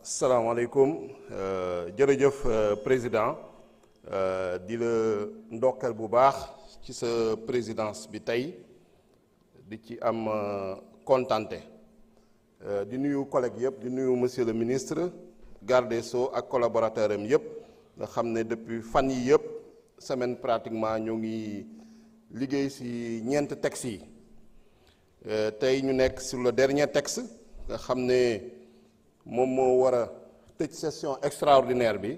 salaamaaleykum jërëjëf président di la ndokkal bu baax ci sa présidence bi tey di ci am kontante di nuyu collègues yëpp di nuyu monsieur le ministre garde des Sceaux ak collaborateur am yëpp nga xam ne depuis fan yi yëpp semaine pratiquement ñoo ngi liggéey ci ñeent textes yi tey ñu nekk sur le dernier texte nga xam ne moom moo war a tëj session extraordinaire bi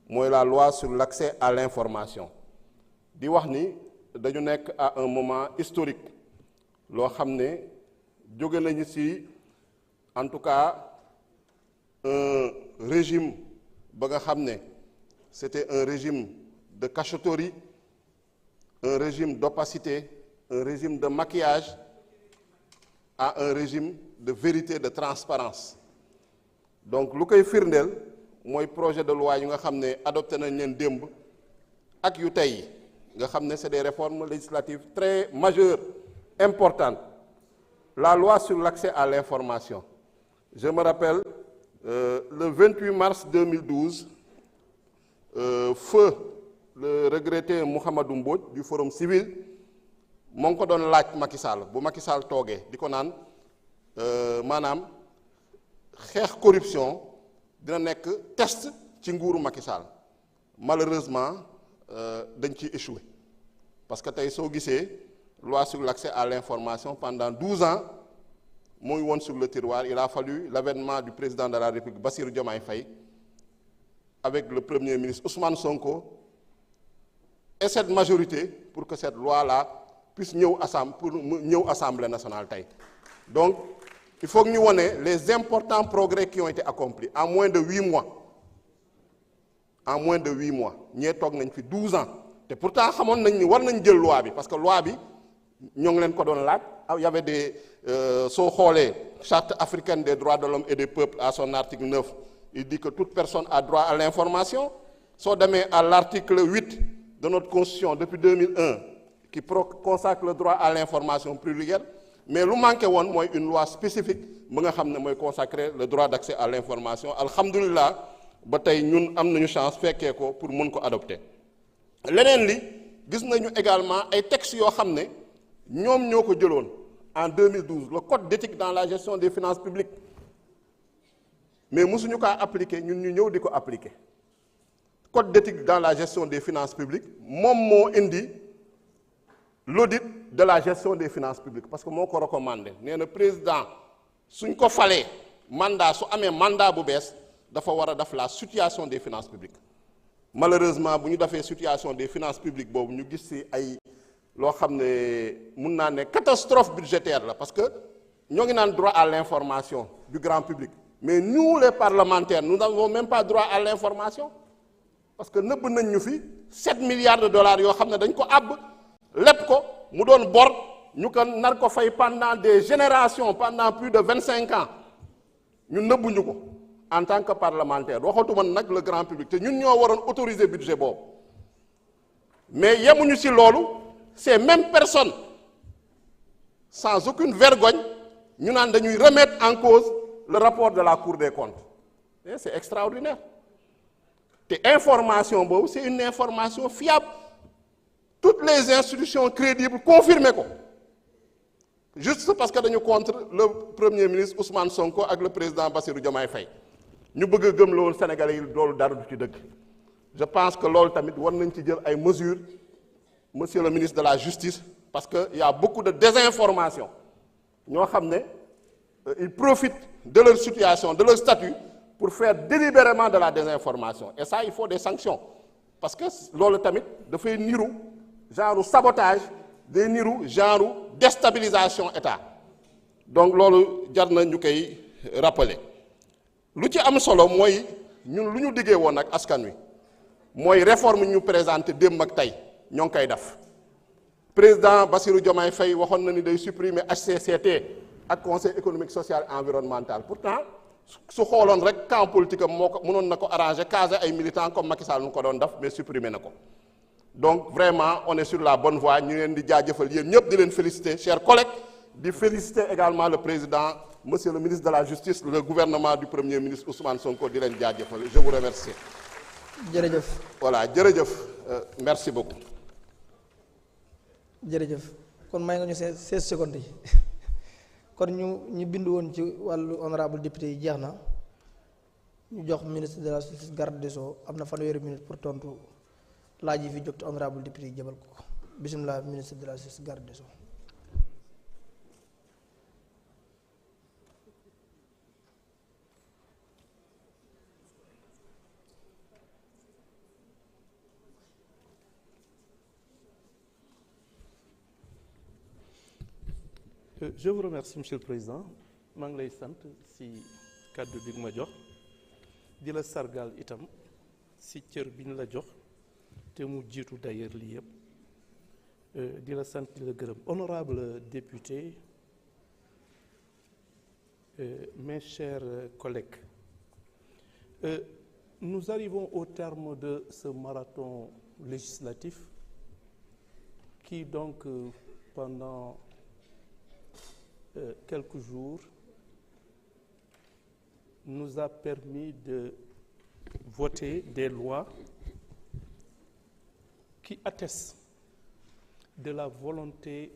mooy la loi sur l'accès à l'information di wax ni dañu nekk à un moment historique loo xam ne jóge nañu ci en tout cas un régime ba nga xam ne c'était un régime de cachotterie, un régime d'opacité, un régime de maquillage à un régime de vérité, de transparence. Donc lu koy firndeel mooy projet de loi yu nga xam ne adopté nañ leen démb ak yu tey nga xam ne c'est des réformes législatives très majeures, importantes. La loi sur l'accès à l'information. Je me rappelle le 28 mars 2012, feu le regretté Mouhamadou Mbodj du Forum Civil moo ngi ko doon laaj Macky Sall bu Macky Sall toogee di ko naan maanaam xeex corruption dina nekk test ci nguuru Macky Sall malheureusement dañ ciy échoué parce que tey soo gisee loi sur l'accès à l'information pendant 12 ans moo ngi woon sur le tiroir. Il a fallu l'avènement du président de la République Bassirou Diomaye Faye avec le premier ministre Ousmane Sonko et cette majorité pour que cette loi-là puisse ñëw Assemblée nationale tey. Donc il faut que ñu wone les importants progrès qui ont été accomplis en moins de 8 mois. En moins de 8 mois ñee toog nañ fi 12 ans te pourtant xamoon nañ ni war nañ jël loi bi parce que loi bi ñoo ngi leen ko doon laaj. Il y avait des soo xoolee charte africaine des droits de l'homme et des peuples à son article 9 il dit que toute personne a droit à l'information. Soo demee à l'article 8 de notre constitution depuis 2001 qui consacre le droit à l'information plurielle. Mais lu manqué woon mooy une loi spécifique ba nga xam ne mooy consacrer le droit d'accès à l'information. Alhamdulillah ba tey ñun am nañu chance fekkee ko pour mën ko adopter. Leneen li gis nañu également ay textes yoo xam ne ñoom ñoo ko jëloon en 2012 le code d'éthique dans la gestion des finances publiques mais mosuñu kaa appliquer ñun ñu ñëw di ko appliquer. Code d'éthique dans la gestion des finances publiques moom moo indi l'audit de la gestion des finances publiques parce que moo ko recommandé nee na président suñ ko falee mandat su amee mandat bu bees dafa war a def la situation des finances publiques. Malheureusement bu ñu defee situation des finances publiques boobu ñu gis ci ay loo xam ne mun naa ne catastrophe budgétaire la parce que ñoo ngi naan droit à l'information du grand public mais nous les parlementaires nous n'avons même pas droit à l'information parce que nëbb nañ ñu fi 7 milliards de dollars yoo xam ne dañ ko àbb lépp ko mu doon bor ñu ko nar ko fay pendant des générations pendant plus de 25 ans ñu nëbbuñu ko en tant que parlementaire waxatuma nag le grand public te ñun ñoo waroon autoriser budget boobu mais yemuñu ci loolu ces mêmes personnes sans aucune vergogne ñu naan dañuy remettre en cause le rapport de la Cour des comptes et c'est extraordinaire te information boobu c'est une information fiable. Toutes les institutions crédibles confirment ko juste parce que dañu contre le premier ministre Ousmane Sonko ak le président Bassirou Diomaye Faye ñu bëgg a gëm la woon Sénégalais yi loolu dara du ci dëgg. Je pense que loolu tamit war nañ ci jël ay mesures monsieur le ministre de la justice parce que il y a beaucoup de désinformation ñoo xam ne ils profitent de leur situation de leur statut pour faire délibérément de la désinformation et ça il faut des sanctions parce que loolu tamit dafay niru genre sabotage day niru genre déstabilisation état donc loolu jar na ñu koy rappeler. Lu ci am solo mooy ñun lu ñu diggee woon ak askan wi mooy réforme ñu présenté démb ak tey ñoo ngi koy def président Bassirou Diomaye Faye waxoon na ni day supprimer HCCT ak conseil économique social et environnemental pourtant su xooloon rek camp politique am moo ko mënoon na ko arranger caser ay militants comme Macky Sall nu ko doon def mais supprimer na ko. Donc vraiment on est sur la bonne voie ñu leen di jaajëfal yéen ñëpp di leen féliciter chers collègues di féliciter également le président monsieur le ministre de la justice le gouvernement du premier ministre Ousmane Sonko di leen jaajëfal je vous remercie. jërëjëf. voilà jërëjëf merci beaucoup. jërëjëf kon may nga ñu 16 secondes yi kon ñu bindu woon ci wàllu honorable député yi jeex na ñu jox ministre de la justice garde des sceaux am na fanweeri minute pour tontu laaj yi fi jóg te honorable député yi jëbal ko bisimilah ministre de la justice garde des sceaux. Je vous remercie, Monsieur le Président. maa ngi lay sant si kàddu bi ma jox di la sargal itam si cër bi ñu la jox te mu jiitu d'ailleurs lii yëpp di la sant di la gërëm. Honorable député, mes chers collègues, nous arrivons au terme de ce marathon législatif qui donc pendant quelques jours nous a permis de voter des lois qui attestent de la volonté